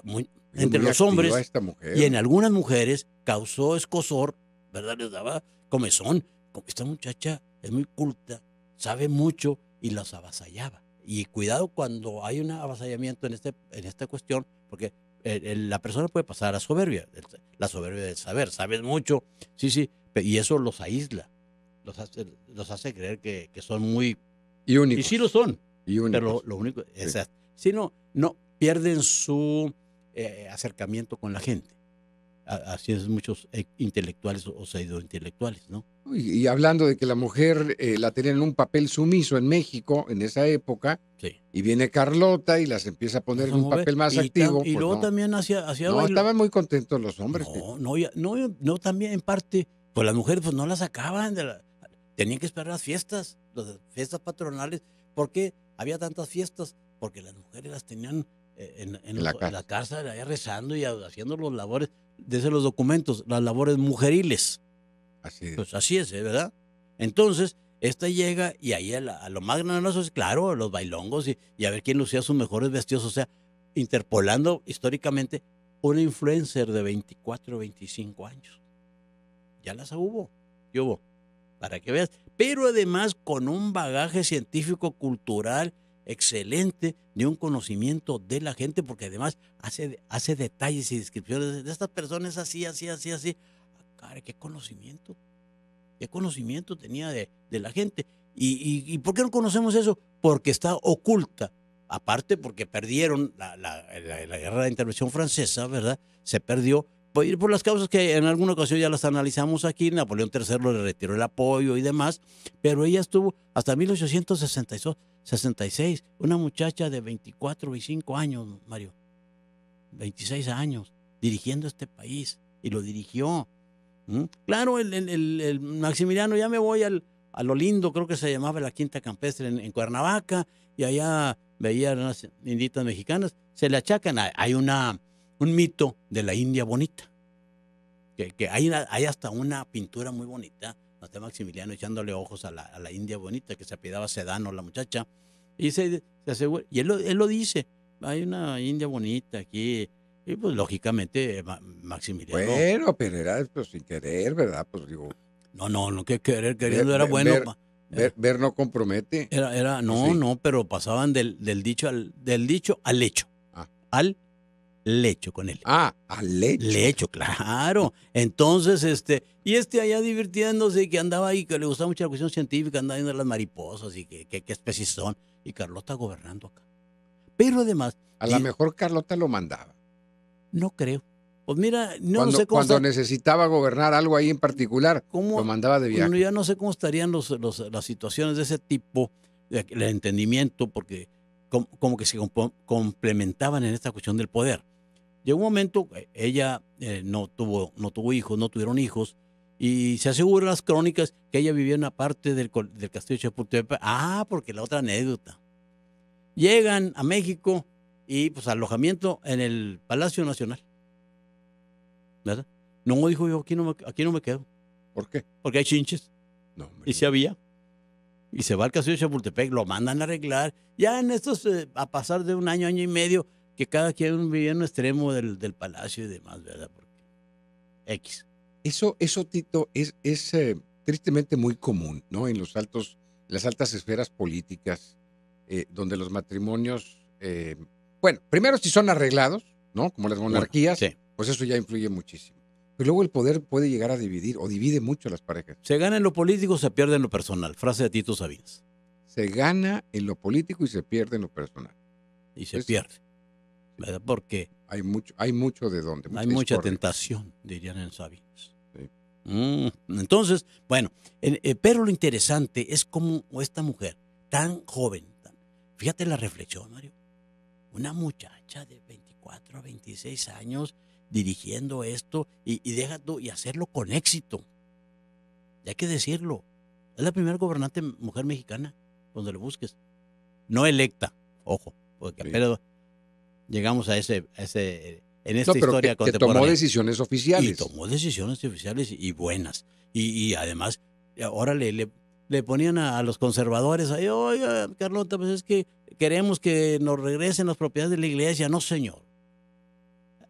entre los hombres y en algunas mujeres causó escosor, ¿verdad? Les daba comezón. Esta muchacha es muy culta, sabe mucho y las avasallaba. Y cuidado cuando hay un avasallamiento en esta cuestión, porque la persona puede pasar a soberbia, la soberbia del saber. Sabes mucho, sí, y eso los aísla, los hace creer que son muy... Y únicos. Y sí lo son, Y únicos. pero lo único es... Si no pierden su acercamiento con la gente. Así es muchos intelectuales o pseudointelectuales, ¿no? Y hablando de que la mujer la tenían en un papel sumiso en México en esa época, sí. Y viene Carlota y las empieza a poner en un papel más activo. Y pues luego no. también hacía No, estaban muy contentos los hombres. No, también en parte, pues las mujeres pues no las sacaban, tenían que esperar las fiestas patronales. ¿Por qué había tantas fiestas? Porque las mujeres las tenían en la casa, allá rezando y haciendo los labores, desde los documentos, las labores mujeriles. Así es. Pues así es, ¿verdad? Entonces, esta llega y ahí a lo más granoso es, claro, los bailongos y a ver quién lucía sus mejores vestidos, o sea, interpolando históricamente una influencer de 24 o 25 años. Ya las hubo, para que veas. Pero además con un bagaje científico-cultural excelente, de un conocimiento de la gente, porque además hace detalles y descripciones de estas personas así. Cara, qué conocimiento tenía de la gente. ¿Y por qué no conocemos eso? Porque está oculta. Aparte porque perdieron la guerra de intervención francesa, ¿verdad? Se perdió por las causas que en alguna ocasión ya las analizamos aquí. Napoleón III le retiró el apoyo y demás, pero ella estuvo hasta 1866, una muchacha de 24, 25 años, Mario, 26 años, dirigiendo este país, y lo dirigió. Claro, el Maximiliano, ya me voy a lo lindo, creo que se llamaba la Quinta Campestre en Cuernavaca, y allá veía unas inditas mexicanas, se le achacan, hay un mito de la India bonita, que hay hasta una pintura muy bonita, hasta Maximiliano echándole ojos a la India bonita, que se apellidaba Sedano la muchacha, y se asegura, y él lo dice, hay una India bonita aquí. Y pues lógicamente Maximiliano. Bueno, pero era pues, sin querer, ¿verdad? Pues digo. No, que queriendo era bueno. Ver no compromete. No, pero pasaban del dicho al hecho. Al lecho con él. Al lecho. Lecho, claro. Entonces, y allá divirtiéndose, y que andaba ahí, que le gustaba mucho la cuestión científica, andaba viendo las mariposas y qué especies son. Y Carlota gobernando acá. Pero además. A lo mejor Carlota lo mandaba. No creo. Pues mira, sé cómo. Cuando necesitaba gobernar algo ahí en particular, lo mandaba de viaje. Ya no sé cómo estarían las situaciones de ese tipo, el entendimiento, porque como que se complementaban en esta cuestión del poder. Llegó un momento, ella no tuvieron hijos, y se asegura en las crónicas que ella vivía en una parte del castillo de Chapultepec. Porque la otra anécdota. Llegan a México y pues alojamiento en el Palacio Nacional. ¿Verdad? No, dijo yo, aquí no me quedo. ¿Por qué? Porque hay chinches. No, y se había. Y se va al castillo de Chapultepec, lo mandan a arreglar. Ya en estos, a pasar de un año y medio, que cada quien vivía en un extremo del palacio y demás, ¿verdad? Porque X. Eso Tito, es tristemente muy común, ¿no? En las altas esferas políticas, donde los matrimonios, bueno, primero si son arreglados, ¿no? Como las monarquías, sí. Pues eso ya influye muchísimo. Pero luego el poder puede llegar a dividir, o divide mucho a las parejas. Se gana en lo político, se pierde en lo personal. Frase de Tito Sabines. Se gana en lo político y se pierde en lo personal. Y se pierde, ¿verdad? Porque hay mucho de dónde. Hay mucha tentación, dirían en Sabines. Sí. Entonces, bueno, pero lo interesante es cómo esta mujer, tan joven, fíjate la reflexión, Mario, una muchacha de 24 a 26 años dirigiendo esto y hacerlo con éxito. Y hay que decirlo, es la primera gobernante mujer mexicana, donde lo busques. No electa, ojo, porque apenas llegamos a ese en esta historia contemporánea. Que tomó decisiones oficiales. Y tomó decisiones oficiales y buenas. Y además, ahora le ponían a los conservadores ahí, oiga, Carlota, pues es que queremos que nos regresen las propiedades de la iglesia. No, señor.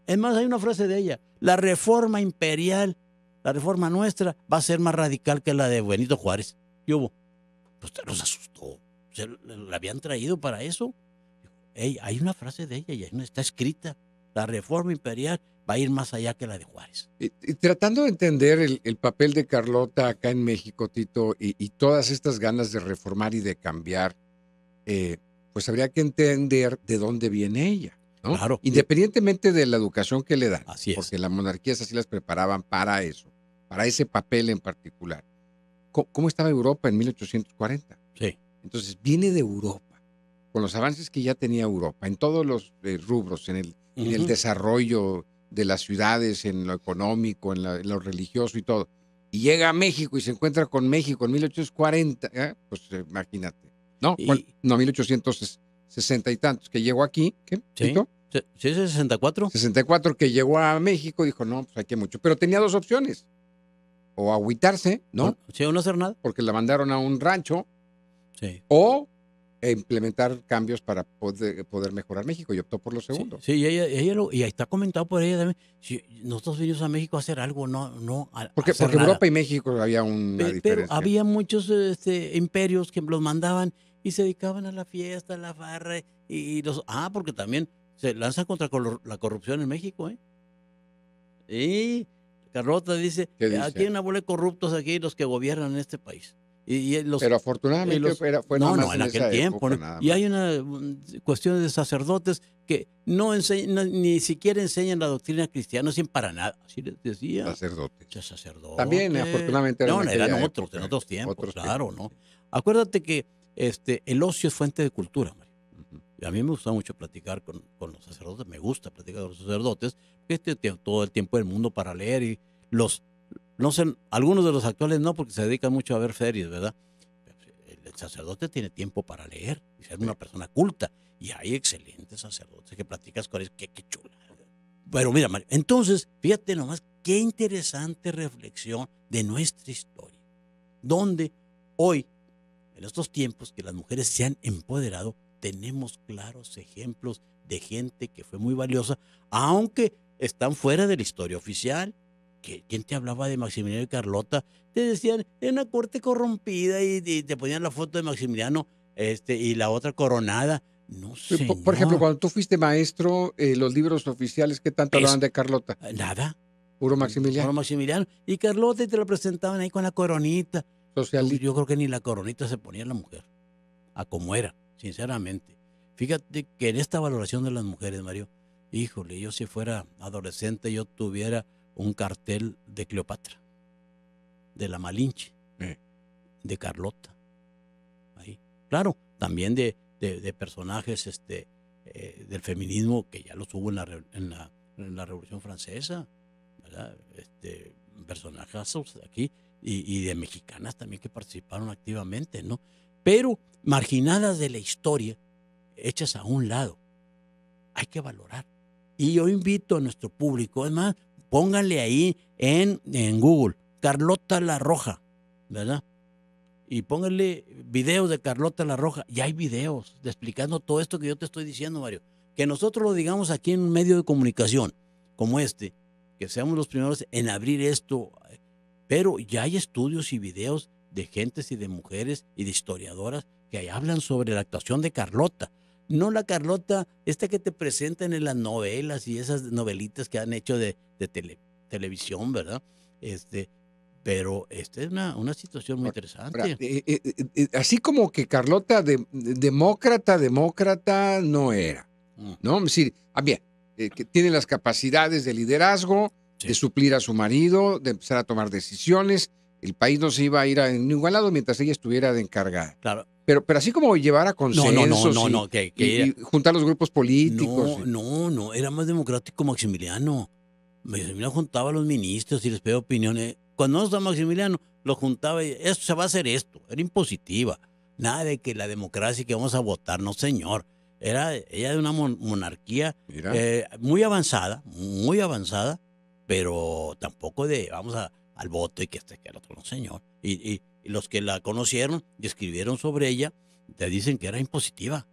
Es más, hay una frase de ella: la reforma imperial, la reforma nuestra, va a ser más radical que la de Benito Juárez. ¿Qué hubo? Pues los asustó. La habían traído para eso. Hay una frase de ella y está escrita. la reforma imperial va a ir más allá que la de Juárez. Y tratando de entender el papel de Carlota acá en México, Tito, y todas estas ganas de reformar y de cambiar, pues habría que entender de dónde viene ella, ¿no? Claro. Independientemente de la educación que le dan, Así es. porque las monarquías así las preparaban para eso, para ese papel en particular. ¿Cómo estaba Europa en 1840? Sí. Entonces viene de Europa, con los avances que ya tenía Europa, en todos los rubros, en el desarrollo de las ciudades, en lo económico, en lo religioso y todo. Y llega a México y se encuentra con México en 1840, pues imagínate. No, no, 1860 y tantos, que llegó aquí, ¿qué? Sí, ¿sí, 64? 64 que llegó a México, dijo, no, pues aquí hay mucho. Pero tenía dos opciones, o agüitarse, ¿no? Sí, o no hacer nada. Porque la mandaron a un rancho, sí, o implementar cambios para poder mejorar México, y optó por lo segundo. Sí, y y está comentado por ella también, si nosotros vinimos a México a hacer algo, no porque hacer Europa nada. y México había una diferencia. Pero había muchos imperios que los mandaban y se dedicaban a la fiesta, a la farra, porque también se lanzan contra la corrupción en México, ¿eh? Y Carlota dice, ¿Qué dice? aquí hay una bola de corruptos aquí los que gobiernan este país. Pero afortunadamente fue nada más en aquel tiempo. Y hay una cuestión de sacerdotes que ni siquiera enseñan la doctrina cristiana, sin para nada. Así les decía. Sacerdotes. También, afortunadamente, eran otros, en otros tiempos, claro, ¿no? Acuérdate que el ocio es fuente de cultura, Mario. Y a mí me gusta mucho platicar con los sacerdotes, me gusta platicar con los sacerdotes, porque todo el tiempo del mundo para leer y no sé, algunos de los actuales no, porque se dedican mucho a ver series, ¿verdad? El sacerdote tiene tiempo para leer y ser una persona culta. Y hay excelentes sacerdotes que platicas con ellos. Qué chula. Pero mira, Mario, entonces, fíjate nomás, qué interesante reflexión de nuestra historia. Donde hoy, en estos tiempos que las mujeres se han empoderado, tenemos claros ejemplos de gente que fue muy valiosa, aunque están fuera de la historia oficial. ¿Quién te hablaba de Maximiliano y Carlota? Te decían, en una corte corrompida y te ponían la foto de Maximiliano y la otra coronada. No sé. Por ejemplo, cuando tú fuiste maestro, los libros oficiales, ¿qué tanto hablaban de Carlota? Nada. Puro Maximiliano. Puro Maximiliano. Y Carlota, y te lo presentaban ahí con la coronita. Socialista. Yo creo que ni la coronita se ponía la mujer. A como era, sinceramente. Fíjate que en esta valoración de las mujeres, Mario, híjole, yo si fuera adolescente, yo tuviera un cartel de Cleopatra, de la Malinche, de Carlota. Ahí. Claro, también de personajes del feminismo que ya los hubo en la Revolución Francesa, ¿verdad? Personajes aquí y de mexicanas también que participaron activamente, ¿no? Pero marginadas de la historia, hechas a un lado. Hay que valorar. Y yo invito a nuestro público, además, pónganle ahí en Google, Carlota la Roja, ¿verdad? Y pónganle videos de Carlota la Roja. Y hay videos explicando todo esto que yo te estoy diciendo, Mario. Que nosotros lo digamos aquí en un medio de comunicación como que seamos los primeros en abrir esto. Pero ya hay estudios y videos de gentes y de mujeres y de historiadoras que hablan sobre la actuación de Carlota. No la Carlota, que te presentan en las novelas y esas novelitas que han hecho de televisión, ¿verdad? Pero esta es una situación muy interesante. Así como que Carlota demócrata no era, ¿no? Es decir, bien, que tiene las capacidades de liderazgo, de suplir a su marido, de empezar a tomar decisiones. El país no se iba a ir a ningún lado mientras ella estuviera de encargada. Claro. Pero así como llevar a consensos y juntar los grupos políticos. No, era más democrático Maximiliano. Maximiliano juntaba a los ministros y les pedía opiniones. Cuando no estaba Maximiliano, lo juntaba y esto se va a hacer esto. Era impositiva. Nada de que la democracia que vamos a votar, no señor. Era ella de una monarquía muy avanzada, pero tampoco de vamos al voto y que que el otro, no señor. Y los que la conocieron y escribieron sobre ella, te dicen que era impositiva.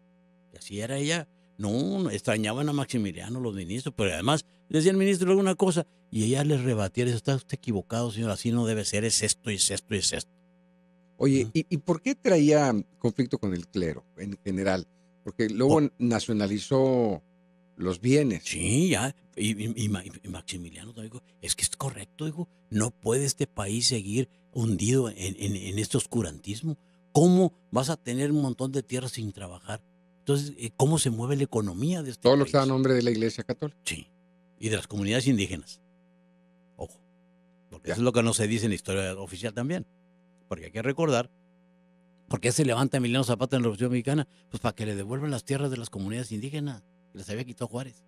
Que así era ella. No, extrañaban a Maximiliano los ministros, pero además decía el ministro alguna cosa y ella les rebatía, le decía, está usted equivocado, señor, así no debe ser, es esto, es esto, es esto. Oye, ¿y por qué traía conflicto con el clero en general? Porque luego nacionalizó los bienes. Sí, ya. Y Maximiliano dijo, es que es correcto, dijo, no puede este país seguir hundido en este oscurantismo. ¿Cómo vas a tener un montón de tierras sin trabajar? Entonces, ¿cómo se mueve la economía de este Todo país? lo que está a nombre de la Iglesia Católica. Sí, y de las comunidades indígenas. Ojo, porque Ya. eso es lo que no se dice en la historia oficial también. Porque hay que recordar, ¿por qué se levanta Emiliano Zapata en la Revolución Mexicana? Pues para que le devuelvan las tierras de las comunidades indígenas, que les había quitado Juárez.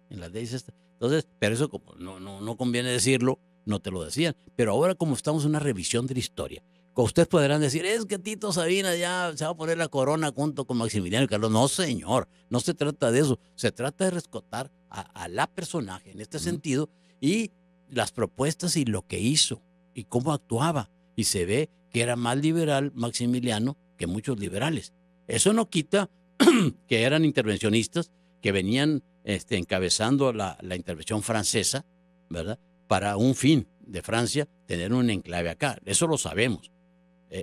En las leyes estas. Entonces, pero eso como no conviene decirlo, no te lo decían. Pero ahora como estamos en una revisión de la historia, ustedes podrán decir, es que Tito Sabina ya se va a poner la corona junto con Maximiliano y Carlos. No, señor, no se trata de eso. Se trata de rescatar a la personaje en este sentido y las propuestas y lo que hizo y cómo actuaba. Y se ve que era más liberal Maximiliano que muchos liberales. Eso no quita que eran intervencionistas, que venían encabezando la intervención francesa, ¿verdad? Para un fin de Francia, tener un enclave acá. Eso lo sabemos.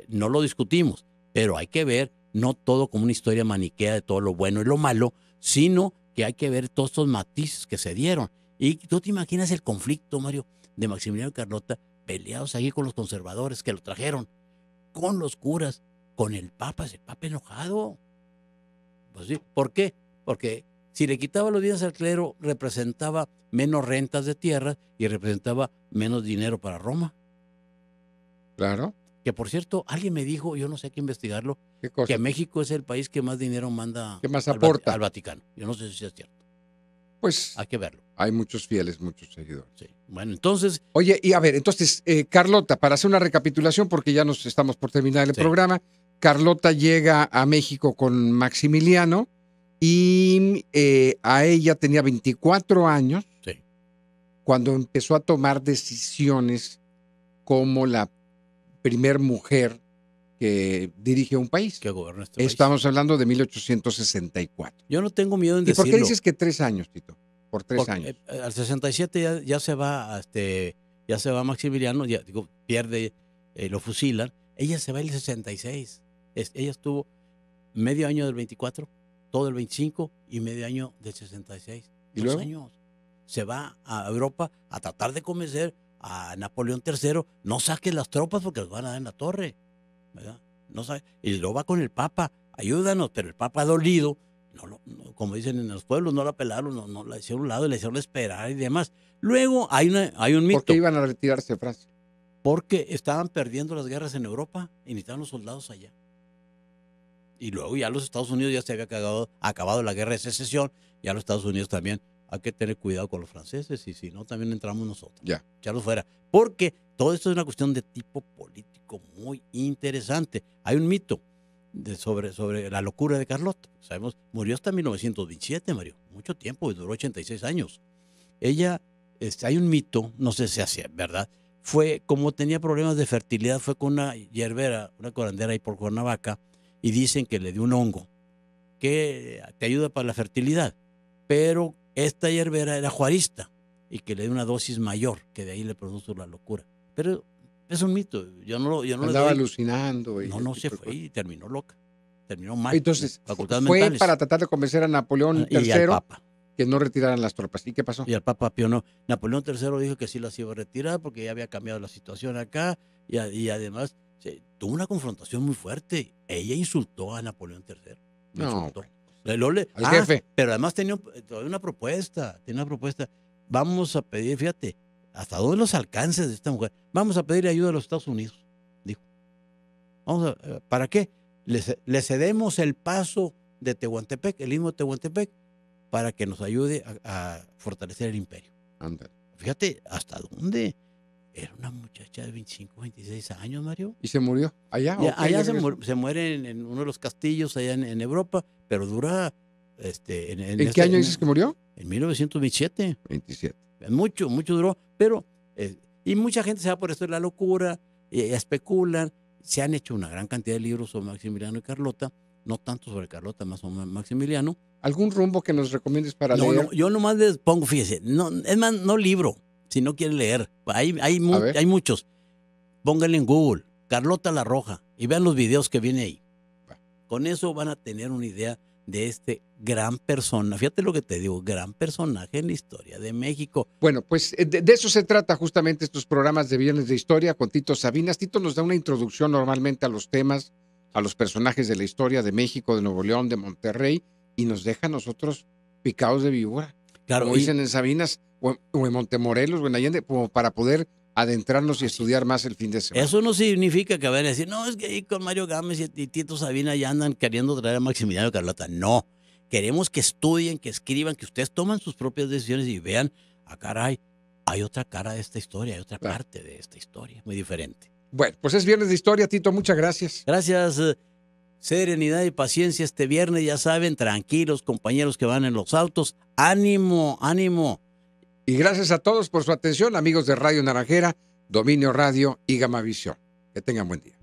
No lo discutimos, pero hay que ver no todo como una historia maniquea de todo lo bueno y lo malo, sino que hay que ver todos estos matices que se dieron. Y tú te imaginas el conflicto, Mario, de Maximiliano y Carlota peleados aquí con los conservadores que lo trajeron, con los curas, con el Papa enojado. Pues sí, ¿por qué? Porque si le quitaba los bienes al clero, representaba menos rentas de tierras y representaba menos dinero para Roma. Claro. Que por cierto, alguien me dijo, yo no sé, hay que investigarlo, ¿Qué cosa? que México es el país que más dinero manda ¿Qué más aporta? al Vaticano. Yo no sé si es cierto. Pues Hay que verlo. hay muchos fieles, muchos seguidores. Sí. Bueno, entonces, Oye, y a ver, entonces, Carlota, para hacer una recapitulación, porque ya nos estamos por terminar el Sí. programa, Carlota llega a México con Maximiliano y a ella tenía 24 años sí, cuando empezó a tomar decisiones como la primer mujer que dirige un país. que gobierna este país. Estamos hablando de 1864. Yo no tengo miedo en ¿Y por decirlo. qué dices que 3 años, Tito? Por 3 Porque, años. al 67 ya se va, ya se va Maximiliano, ya, digo, pierde, lo fusilan. Ella se va el 66. Ella estuvo medio año del 24, todo el 25 y medio año del 66. ¿Y 2 luego? años. Se va a Europa a tratar de convencer a Napoleón III, no saques las tropas porque los van a dar en la torre, ¿verdad? No sabe, y luego va con el Papa, ayúdanos, pero el Papa dolido, como dicen en los pueblos, no la pelaron, no la hicieron a un lado, le hicieron esperar y demás. Luego hay un mito. ¿Por qué iban a retirarse de Francia? Porque estaban perdiendo las guerras en Europa y necesitaban los soldados allá. Y luego ya los Estados Unidos ya se había acabado la guerra de secesión, ya los Estados Unidos también hay que tener cuidado con los franceses y si no también entramos nosotros. Ya. Echarlos fuera. Porque todo esto es una cuestión de tipo político muy interesante. Hay un mito sobre la locura de Carlota. Sabemos, murió hasta 1927, Mario. Mucho tiempo y duró 86 años. Ella, hay un mito, no sé si es verdad, fue como tenía problemas de fertilidad, fue con una hierbera, una curandera ahí por Cuernavaca, y dicen que le dio un hongo que te ayuda para la fertilidad, pero esta hierbera era juarista y que le dio una dosis mayor, que de ahí le produjo la locura. Pero es un mito, yo no Andaba alucinando. No se fue y terminó loca, terminó mal. Entonces, facultades fue mentales. para tratar de convencer a Napoleón Y al III Papa. que no retiraran las tropas. ¿Y qué pasó? Y al Papa Pío no. Napoleón III dijo que sí las iba a retirar porque ya había cambiado la situación acá y además tuvo una confrontación muy fuerte. Ella insultó a Napoleón III. Lo No, insultó. bueno. Al jefe. Pero además tenía una propuesta. Vamos a pedir, fíjate, hasta dónde los alcances de esta mujer. Vamos a pedir ayuda a los Estados Unidos, dijo. ¿Para qué? Le cedemos el paso de Tehuantepec, el mismo Tehuantepec, para que nos ayude a fortalecer el imperio. Ándale. Fíjate, ¿hasta dónde? Era una muchacha de 25, 26 años, Mario. ¿Y se murió? ¿Allá? Allá se muere en uno de los castillos allá en Europa, pero dura... ¿En qué año dices que murió? En 1927. 27. Mucho duró, pero... y mucha gente se va por esto de la locura, especulan, se han hecho una gran cantidad de libros sobre Maximiliano y Carlota, no tanto sobre Carlota, más sobre Maximiliano. ¿Algún rumbo que nos recomiendes para leer? No, yo nomás les pongo, fíjese, es más, no libro, si no quieren leer, hay muchos. Pónganle en Google, Carlota la Roja, y vean los videos que viene ahí. Con eso van a tener una idea de este gran persona. Fíjate lo que te digo, gran personaje en la historia de México. Bueno, pues de eso se trata justamente estos programas de Viernes de Historia con Tito Sabinas. Tito nos da una introducción normalmente a los temas, a los personajes de la historia de México, de Nuevo León, de Monterrey, y nos deja a nosotros picados de víbora. Claro, como dicen en Sabinas o en Montemorelos o en Allende, como para poder adentrarnos y estudiar más el fin de semana. Eso no significa que vayan a decir, no, es que ahí con Mario Gámez y Tito Sabina ya andan queriendo traer a Maximiliano Carlota. No, queremos que estudien, que escriban, que ustedes tomen sus propias decisiones y vean, caray, hay otra cara de esta historia, hay otra parte de esta historia, muy diferente. Bueno, pues es Viernes de Historia, Tito, muchas gracias. Gracias, serenidad y paciencia este viernes, ya saben, tranquilos, compañeros que van en los autos, ánimo, ánimo. Y gracias a todos por su atención, amigos de Radio Naranjera, Dominio Radio y Gamavisión. Que tengan buen día.